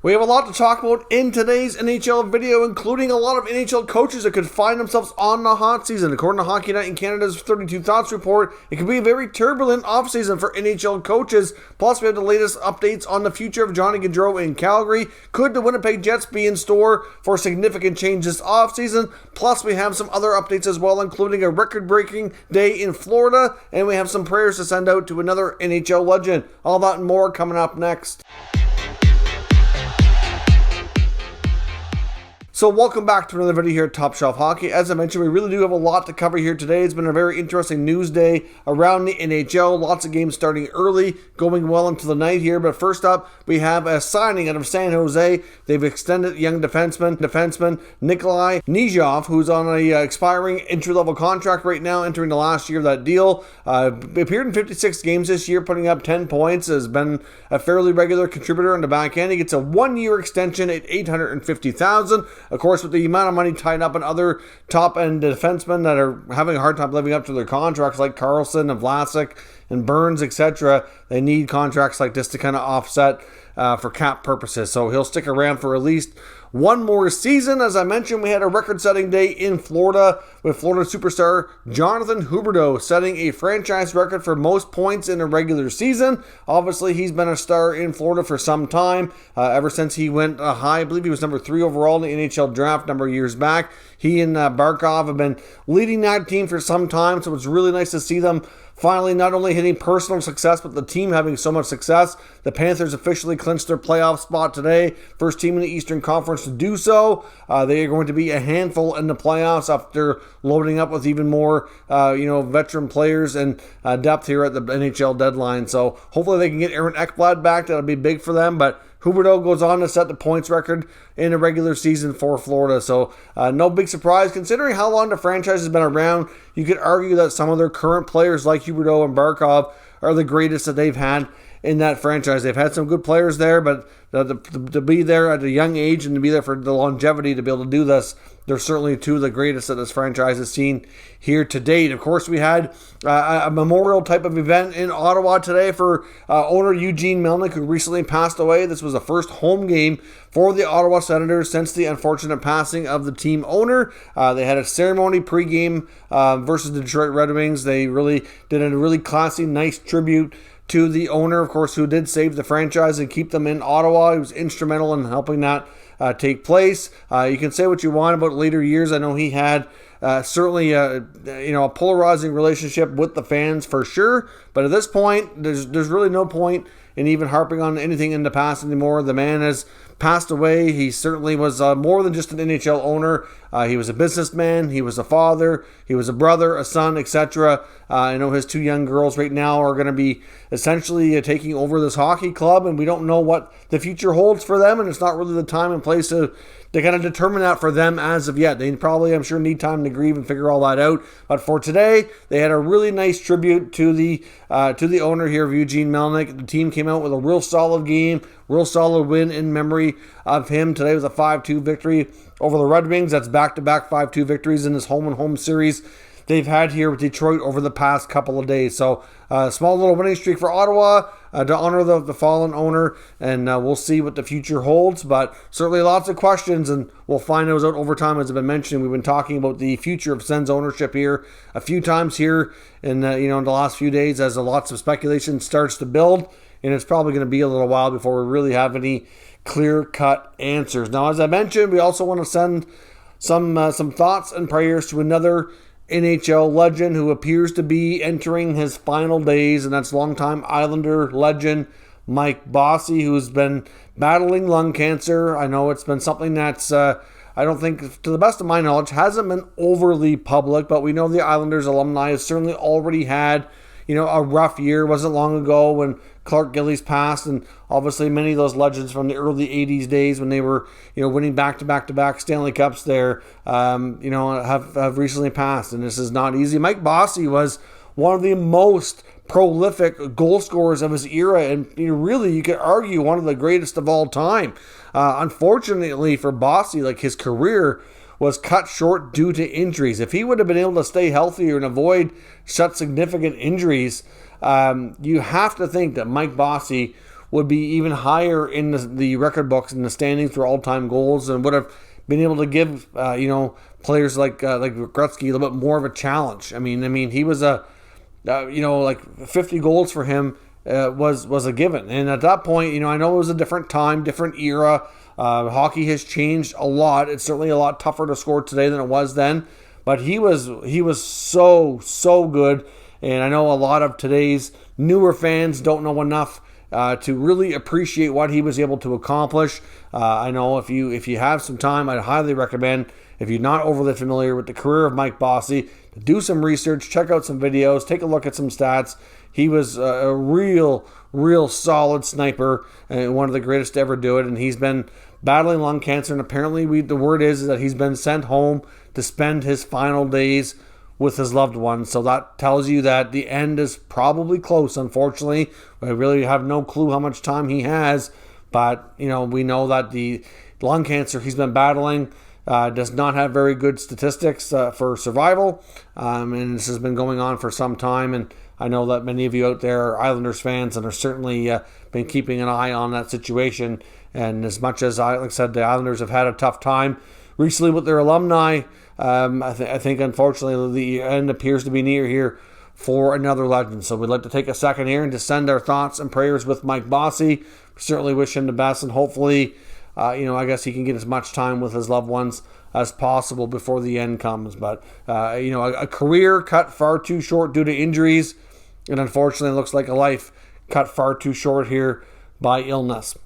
We have a lot to talk about in today's NHL video, including a lot of NHL coaches that could find themselves on the hot season. According to Hockey Night in Canada's 32 Thoughts report, it could be a very turbulent offseason for NHL coaches. Plus, we have the latest updates on the future of Johnny Gaudreau in Calgary. Could the Winnipeg Jets be in store for significant changes this offseason? Plus, we have some other updates as well, including a record-breaking day in Florida, and we have some prayers to send out to another NHL legend. All that and more coming up next. So welcome back to another video here at Top Shelf Hockey. As I mentioned, we really do have a lot to cover here today. It's been a very interesting news day around the NHL. Lots of games starting early, going well into the night here. But first up, we have a signing out of San Jose. They've extended young defenseman Nikolai Nijov, who's on a expiring entry-level contract right now, entering the last year of that deal. Appeared in 56 games this year, putting up 10 points. Has been a fairly regular contributor on the back end. He gets a one-year extension at $850,000. Of course, with the amount of money tied up in other top-end defensemen that are having a hard time living up to their contracts, like Carlson and Vlasic and Burns, etc., they need contracts like this to kind of offset for cap purposes. So he'll stick around for at least one more season. As I mentioned, we had a record-setting day in Florida with Florida superstar Jonathan Hubredeau setting a franchise record for most points in a regular season. Obviously, he's been a star in Florida for some time, ever since he went high. I believe he was number 3 overall in the NHL draft a number of years back. He and Barkov have been leading that team for some time, so it's really nice to see them finally not only hitting personal success, but the team having so much success. The Panthers officially clinched their playoff spot today. First team in the Eastern Conference to do so. They are going to be a handful in the playoffs after loading up with even more, veteran players and depth here at the NHL deadline. So hopefully they can get Aaron Ekblad back. That'll be big for them. But Hubredeau goes on to set the points record in a regular season for Florida. So no big surprise. Considering how long the franchise has been around, you could argue that some of their current players like Hubredeau and Barkov are the greatest that they've had in that franchise. They've had some good players there, but to be there at a young age and to be there for the longevity to be able to do this, they're certainly two of the greatest that this franchise has seen here to date. Of course, we had a memorial type of event in Ottawa today for owner Eugene Melnyk, who recently passed away. This was the first home game for the Ottawa Senators since the unfortunate passing of the team owner. They had a ceremony pregame versus the Detroit Red Wings. They really did a really classy, nice tribute to the owner, of course, who did save the franchise and keep them in Ottawa. He was instrumental in helping that take place. You can say what you want about later years. I know he had certainly a polarizing relationship with the fans for sure. But at this point, there's really no point in even harping on anything in the past anymore. The man has passed away. He certainly was more than just an NHL owner. He was a businessman. He was a father. He was a brother, a son, etc. I know his 2 young girls right now are going to be essentially taking over this hockey club, and we don't know what the future holds for them, and it's not really the time and place to kind of determine that for them as of yet. They probably, I'm sure, need time to grieve and figure all that out. But for today, they had a really nice tribute to the owner here of Eugene Melnyk. The team came out with a real solid game, real solid win in memory of him. Today was a 5-2 victory over the Red Wings. That's back-to-back 5-2 victories in this home-and-home series they've had here with Detroit over the past couple of days. So a small little winning streak for Ottawa to honor the fallen owner, and we'll see what the future holds. But certainly lots of questions, and we'll find those out over time. As I've been mentioning, we've been talking about the future of Sens ownership here a few times here in the last few days as lots of speculation starts to build, and it's probably going to be a little while before we really have any clear-cut answers. Now, as I mentioned, we also want to send some thoughts and prayers to another NHL legend who appears to be entering his final days, and that's longtime Islander legend Mike Bossy, who's been battling lung cancer. I know it's been something that's, I don't think, to the best of my knowledge, hasn't been overly public, but we know the Islanders alumni has certainly already had, a rough year. It wasn't long ago when Clark Gillies passed, and obviously many of those legends from the early 80s days when they were, winning back-to-back Stanley Cups there, have recently passed, and this is not easy. Mike Bossy was one of the most prolific goal scorers of his era, and really you could argue one of the greatest of all time. Unfortunately for Bossy, his career was cut short due to injuries. If he would have been able to stay healthier and avoid such significant injuries, you have to think that Mike Bossy would be even higher in the record books and the standings for all-time goals, and would have been able to give players like Gretzky a little bit more of a challenge. I mean, he was 50 goals for him was a given, and at that point, I know it was a different time, different era. Hockey has changed a lot. It's certainly a lot tougher to score today than it was then, but he was so good, and I know a lot of today's newer fans don't know enough to really appreciate what he was able to accomplish. I know if you have some time, I'd highly recommend, if you're not overly familiar with the career of Mike Bossy, to do some research, check out some videos, take a look at some stats. He was a real solid sniper and one of the greatest to ever do it, and he's been battling lung cancer, and apparently the word is that he's been sent home to spend his final days with his loved ones. So that tells you that the end is probably close, unfortunately. We really have no clue how much time he has, but we know that the lung cancer he's been battling does not have very good statistics for survival, and this has been going on for some time, and I know that many of you out there are Islanders fans and are certainly been keeping an eye on that situation. And as much as, like I said, the Islanders have had a tough time recently with their alumni, I think unfortunately the end appears to be near here for another legend. So we'd like to take a second here and just send our thoughts and prayers with Mike Bossy. We certainly wish him the best, and hopefully, I guess he can get as much time with his loved ones as possible before the end comes. But, a career cut far too short due to injuries, and unfortunately it looks like a life cut far too short here by illness.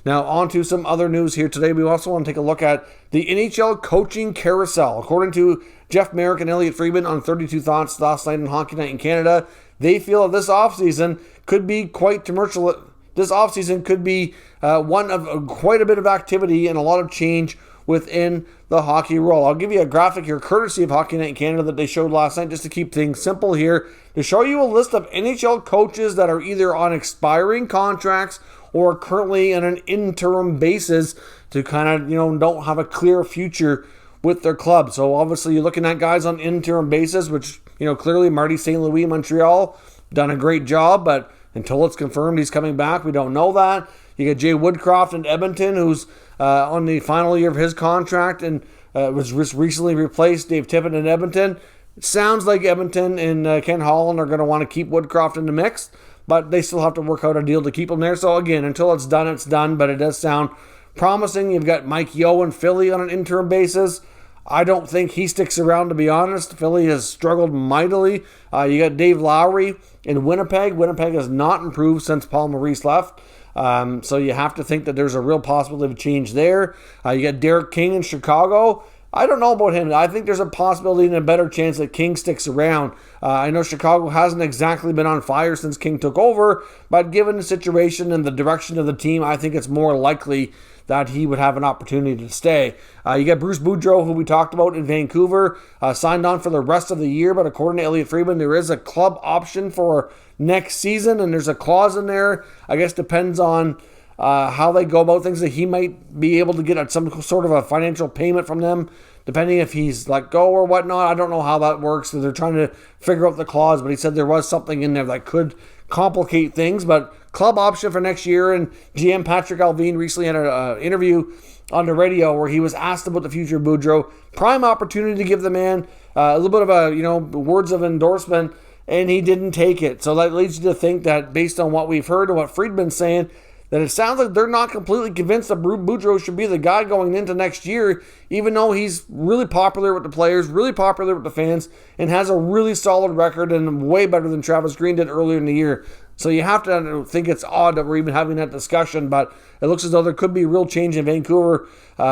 Now, on to some other news here today. We also want to take a look at the NHL coaching carousel. According to Jeff Merrick and Elliotte Friedman on 32 Thoughts last night on Hockey Night in Canada, they feel that this offseason could be quite tumultuous. This offseason could be one of quite a bit of activity and a lot of change within the hockey world. I'll give you a graphic here, courtesy of Hockey Night in Canada, that they showed last night, just to keep things simple here, to show you a list of NHL coaches that are either on expiring contracts or currently on an interim basis to kind of, don't have a clear future with their club. So obviously you're looking at guys on interim basis, which, clearly Marty St. Louis, Montreal, done a great job, but until it's confirmed he's coming back, we don't know that. You got Jay Woodcroft in Edmonton, who's on the final year of his contract and was recently replaced Dave Tippett in Edmonton. It sounds like Edmonton and Ken Holland are going to want to keep Woodcroft in the mix, but they still have to work out a deal to keep him there. So again, until it's done, it's done, but it does sound promising. You've got Mike Yeo in Philly on an interim basis. I don't think he sticks around, to be honest. Philly has struggled mightily. You got Dave Lowry in Winnipeg. Winnipeg has not improved since Paul Maurice left. So you have to think that there's a real possibility of change there. You got Derek King in Chicago. I don't know about him. I think there's a possibility and a better chance that King sticks around. I know Chicago hasn't exactly been on fire since King took over, but given the situation and the direction of the team, I think it's more likely that he would have an opportunity to stay. You got Bruce Boudreau, who we talked about in Vancouver, signed on for the rest of the year, but according to Elliotte Friedman, there is a club option for next season, and there's a clause in there, I guess depends on how they go about things, that he might be able to get some sort of a financial payment from them, depending if he's let go or whatnot. I don't know how that works. So they're trying to figure out the clause, but he said there was something in there that could complicate things. But club option for next year, and GM Patrick Alvin recently had an interview on the radio where he was asked about the future of Boudreau. Prime opportunity to give the man a little bit of words of endorsement, and he didn't take it. So that leads you to think that, based on what we've heard and what Friedman's saying, that it sounds like they're not completely convinced that Boudreau should be the guy going into next year, even though he's really popular with the players, really popular with the fans, and has a really solid record and way better than Travis Green did earlier in the year. So you have to think it's odd that we're even having that discussion, but it looks as though there could be real change in Vancouver,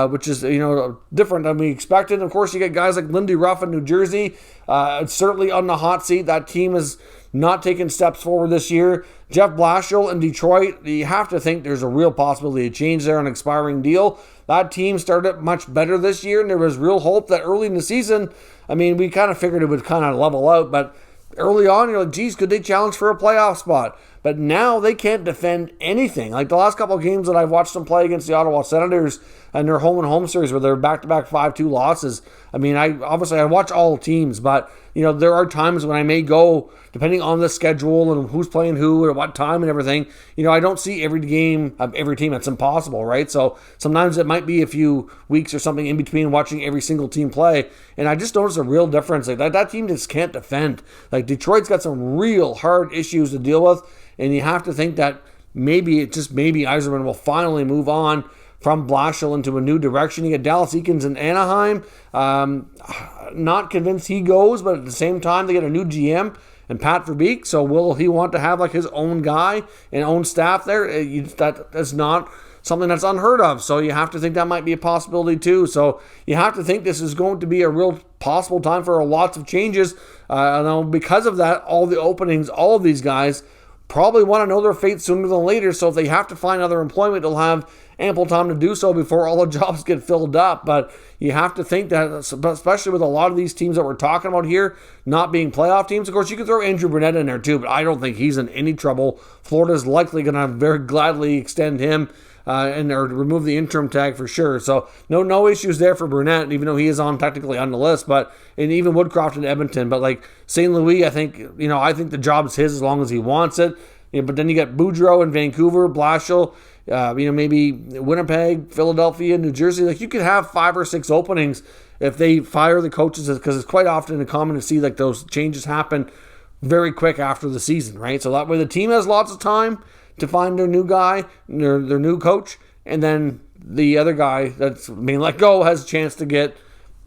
which is different than we expected. Of course, you get guys like Lindy Ruff in New Jersey. It's certainly on the hot seat. That team is not taking steps forward this year. Jeff Blashill in Detroit, you have to think there's a real possibility of change there on an expiring deal. That team started much better this year, and there was real hope that early in the season, we kind of figured it would kind of level out, but early on, you're like, geez, could they challenge for a playoff spot? but now they can't defend anything. Like the last couple of games that I've watched them play against the Ottawa Senators and their home-and-home series where they're back-to-back 5-2 losses. I mean, I watch all teams, but there are times when I may go, depending on the schedule and who's playing who at what time and everything, I don't see every game of every team. That's impossible, right? So sometimes it might be a few weeks or something in between watching every single team play, and I just notice a real difference. Like that team just can't defend. Like Detroit's got some real hard issues to deal with, and you have to think that maybe Yzerman will finally move on from Blashill into a new direction. You get Dallas Eakins in Anaheim. Not convinced he goes, but at the same time, they get a new GM and Pat Verbeek. So will he want to have like his own guy and own staff there? That is not something that's unheard of. So you have to think that might be a possibility too. So you have to think this is going to be a real possible time for lots of changes. Because of that, all the openings, all of these guys probably want to know their fate sooner than later. So if they have to find other employment, they'll have ample time to do so before all the jobs get filled up. But you have to think that, especially with a lot of these teams that we're talking about here not being playoff teams, of course, you could throw Andrew Brunette in there too, but I don't think he's in any trouble. Florida's likely going to very gladly extend him or remove the interim tag for sure. So no issues there for Brunette, even though he is technically on the list. And even Woodcroft in Edmonton. But like St. Louis, I think the job's his as long as he wants it. But then you got Boudreau in Vancouver, Blashill, maybe Winnipeg, Philadelphia, New Jersey. Like you could have 5 or 6 openings if they fire the coaches, because it's quite often common to see like those changes happen very quick after the season, right? So that way the team has lots of time to find their new guy, their new coach, and then the other guy that's being let go has a chance to get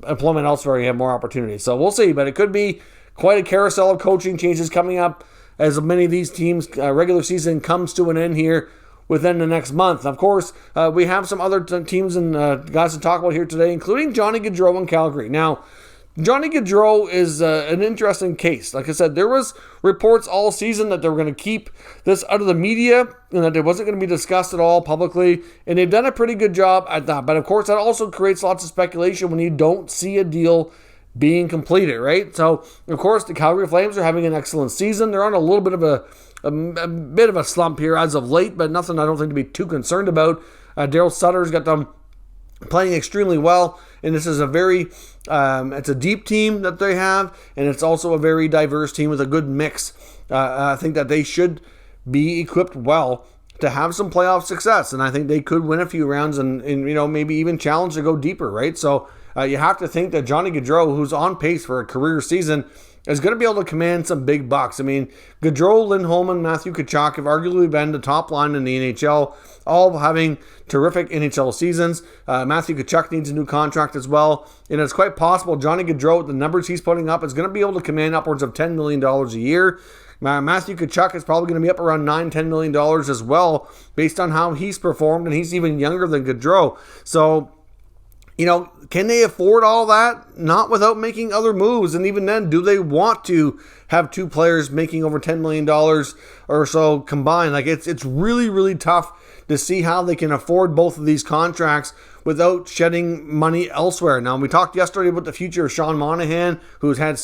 employment elsewhere and have more opportunities. So we'll see, but it could be quite a carousel of coaching changes coming up as many of these teams' regular season comes to an end here within the next month. Of course, we have some other teams and guys to talk about here today, including Johnny Gaudreau in Calgary. Now, Johnny Gaudreau is an interesting case. Like I said, there was reports all season that they were going to keep this out of the media and that it wasn't going to be discussed at all publicly, and they've done a pretty good job at that. But of course, that also creates lots of speculation when you don't see a deal being completed, right? So, of course, the Calgary Flames are having an excellent season. They're on a little bit of a slump here as of late, but nothing I don't think to be too concerned about. Daryl Sutter's got them playing extremely well, and this is a very it's a deep team that they have, and it's also a very diverse team with a good mix. I think that they should be equipped well to have some playoff success, and I think they could win a few rounds and maybe even challenge to go deeper, right? So you have to think that Johnny Gaudreau, who's on pace for a career season, is going to be able to command some big bucks. I mean, Gaudreau, Lindholm, and Matthew Tkachuk have arguably been the top line in the NHL, all having terrific NHL seasons. Matthew Tkachuk needs a new contract as well, and it's quite possible Johnny Gaudreau, with the numbers he's putting up, is going to be able to command upwards of $10 million a year. Matthew Tkachuk is probably going to be up around $9-10 million as well, based on how he's performed, and he's even younger than Gaudreau. So, can they afford all that? Not without making other moves. And even then, do they want to have 2 players making over $10 million or so combined? Like it's really, really tough to see how they can afford both of these contracts without shedding money elsewhere. Now, we talked yesterday about the future of Sean Monahan, who's had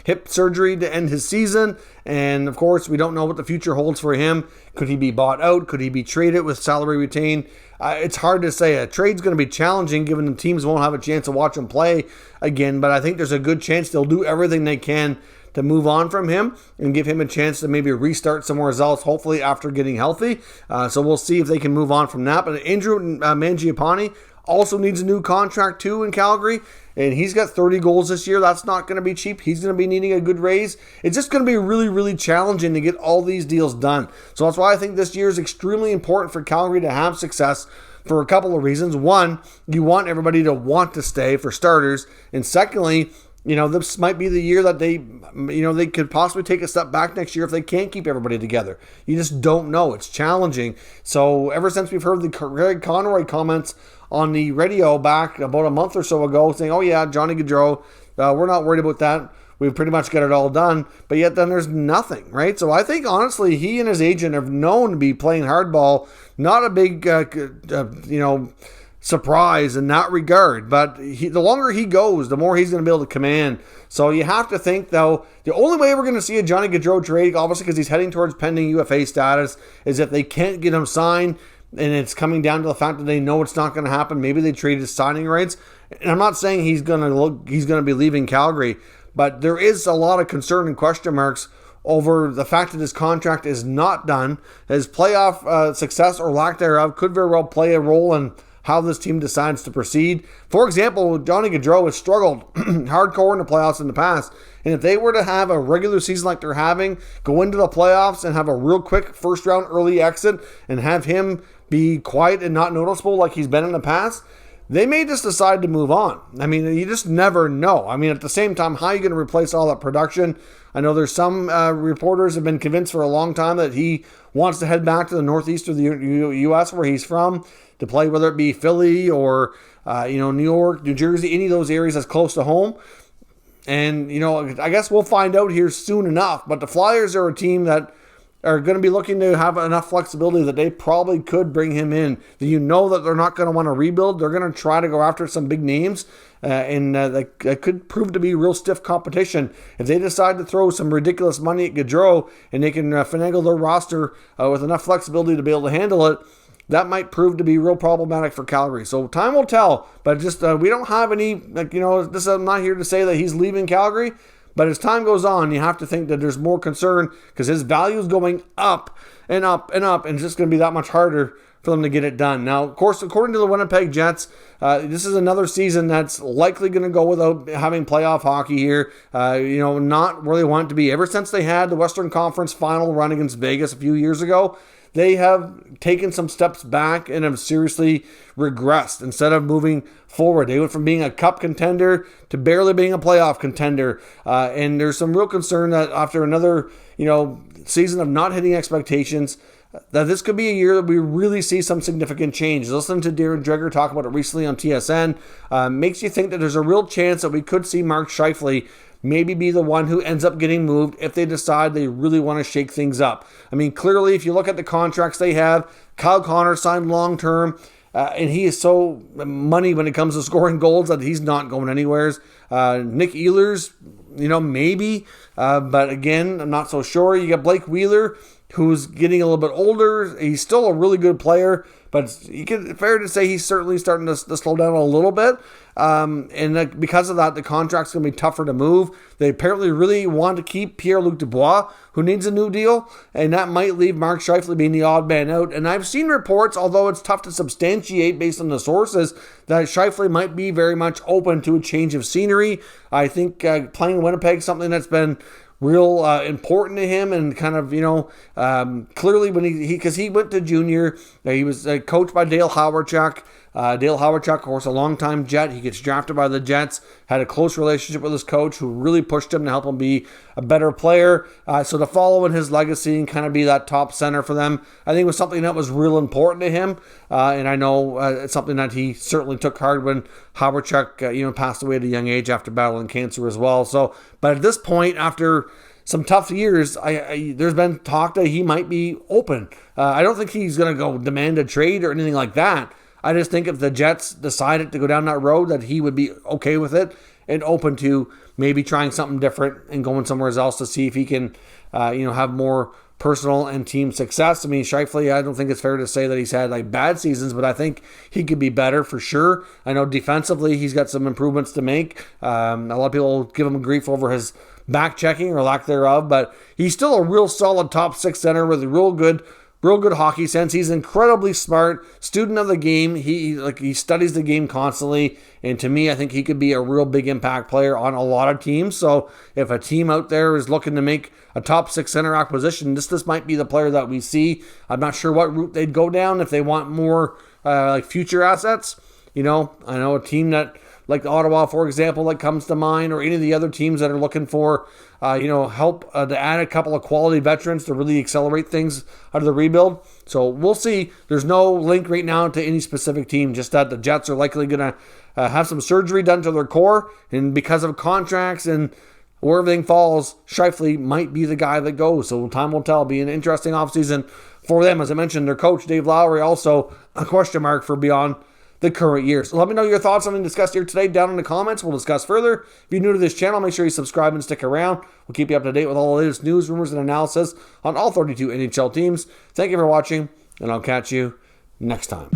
hip surgery to end his season. And of course, we don't know what the future holds for him. Could he be bought out? Could he be traded with salary retained? It's hard to say. A trade's going to be challenging given the teams won't have a chance to watch him play again, but I think there's a good chance they'll do everything they can to move on from him and give him a chance to maybe restart somewhere else, hopefully after getting healthy. So we'll see if they can move on from that. But Andrew Mangiapane also needs a new contract too in Calgary, and he's got 30 goals this year. That's not going to be cheap. He's going to be needing a good raise. It's just going to be really, really challenging to get all these deals done. So that's why I think this year is extremely important for Calgary to have success for a couple of reasons. One, you want everybody to want to stay, for starters. And secondly, this might be the year that they could possibly take a step back next year if they can't keep everybody together. You just don't know. It's challenging. So ever since we've heard the Greg Conroy comments on the radio back about a month or so ago saying, oh yeah, Johnny Gaudreau, we're not worried about that. We've pretty much got it all done. But yet then there's nothing, right? So I think, honestly, he and his agent have known to be playing hardball. Not a big, surprise in that regard. But the longer he goes, the more he's going to be able to command. So you have to think, though, the only way we're going to see a Johnny Gaudreau trade, obviously because he's heading towards pending UFA status, is if they can't get him signed, and it's coming down to the fact that they know it's not going to happen. Maybe they trade his signing rights. And I'm not saying he's going to be leaving Calgary, but there is a lot of concern and question marks over the fact that his contract is not done. His playoff success or lack thereof could very well play a role in how this team decides to proceed. For example, Johnny Gaudreau has struggled hardcore in the playoffs in the past. And if they were to have a regular season like they're having, go into the playoffs and have a real quick first round early exit and have him be quiet and not noticeable like he's been in the past, they may just decide to move on. I mean, you just never know. I mean, at the same time, how are you going to replace all that production? I know there's some reporters have been convinced for a long time that he wants to head back to the northeast of the U.S. where he's from to play, whether it be Philly or New York, New Jersey, any of those areas that's close to home. And, I guess we'll find out here soon enough. But the Flyers are a team that are going to be looking to have enough flexibility that they probably could bring him in. That they're not going to want to rebuild. They're going to try to go after some big names, and that could prove to be real stiff competition. If they decide to throw some ridiculous money at Gaudreau and they can finagle their roster with enough flexibility to be able to handle it, that might prove to be real problematic for Calgary. So time will tell, but just we don't have any, I'm not here to say that he's leaving Calgary. But as time goes on, you have to think that there's more concern because his value is going up and up and up, and it's just going to be that much harder for them to get it done. Now, of course, according to the Winnipeg Jets, this is another season that's likely going to go without having playoff hockey here. Not where they want it to be. Ever since they had the Western Conference final run against Vegas a few years ago, they have taken some steps back and have seriously regressed instead of moving forward. They went from being a cup contender to barely being a playoff contender. And there's some real concern that after another, season of not hitting expectations, that this could be a year that we really see some significant change. Listening to Darren Dreger talk about it recently on TSN makes you think that there's a real chance that we could see Mark Scheifele maybe be the one who ends up getting moved if they decide they really want to shake things up. I mean, clearly, if you look at the contracts they have, Kyle Connor signed long-term, and he is so money when it comes to scoring goals that he's not going anywhere. Nick Ehlers, maybe, but again, I'm not so sure. You got Blake Wheeler, who's getting a little bit older. He's still a really good player, but fair to say he's certainly starting to slow down a little bit. And because of that, the contract's going to be tougher to move. They apparently really want to keep Pierre-Luc Dubois, who needs a new deal, and that might leave Mark Scheifele being the odd man out. And I've seen reports, although it's tough to substantiate based on the sources, that Scheifele might be very much open to a change of scenery. I think playing Winnipeg is something that's been real important to him, and kind of clearly when because he went to junior, he was coached by Dale Hawerchuk. Dale Hawerchuk, of course, a longtime Jet. He gets drafted by the Jets, had a close relationship with his coach who really pushed him to help him be a better player. So to follow in his legacy and kind of be that top center for them, I think was something that was real important to him. And I know it's something that he certainly took hard when Hawerchuk passed away at a young age after battling cancer as well. So, but at this point, after some tough years, there's been talk that he might be open. I don't think he's going to go demand a trade or anything like that. I just think if the Jets decided to go down that road, that he would be okay with it and open to maybe trying something different and going somewhere else to see if he can, have more personal and team success. I mean, Scheifele, I don't think it's fair to say that he's had bad seasons, but I think he could be better for sure. I know defensively he's got some improvements to make. A lot of people give him grief over his back checking or lack thereof, but he's still a real solid top six center with a real good hockey sense. He's incredibly smart, student of the game. He studies the game constantly, and to me, I think he could be a real big impact player on a lot of teams. So if a team out there is looking to make a top six center acquisition, this might be the player that we see. I'm not sure what route they'd go down if they want more future assets. I know a team that, like Ottawa, for example, that comes to mind, or any of the other teams that are looking for, help to add a couple of quality veterans to really accelerate things out of the rebuild. So we'll see. There's no link right now to any specific team, just that the Jets are likely going to have some surgery done to their core, and because of contracts and where everything falls, Scheifele might be the guy that goes. So time will tell. Be an interesting offseason for them. As I mentioned, their coach, Dave Lowry, also a question mark for beyond the current year. So let me know your thoughts on something discussed here today down in the comments. We'll discuss further. If you're new to this channel, make sure you subscribe and stick around. We'll keep you up to date with all the latest news, rumors, and analysis on all 32 NHL teams. Thank you for watching, and I'll catch you next time.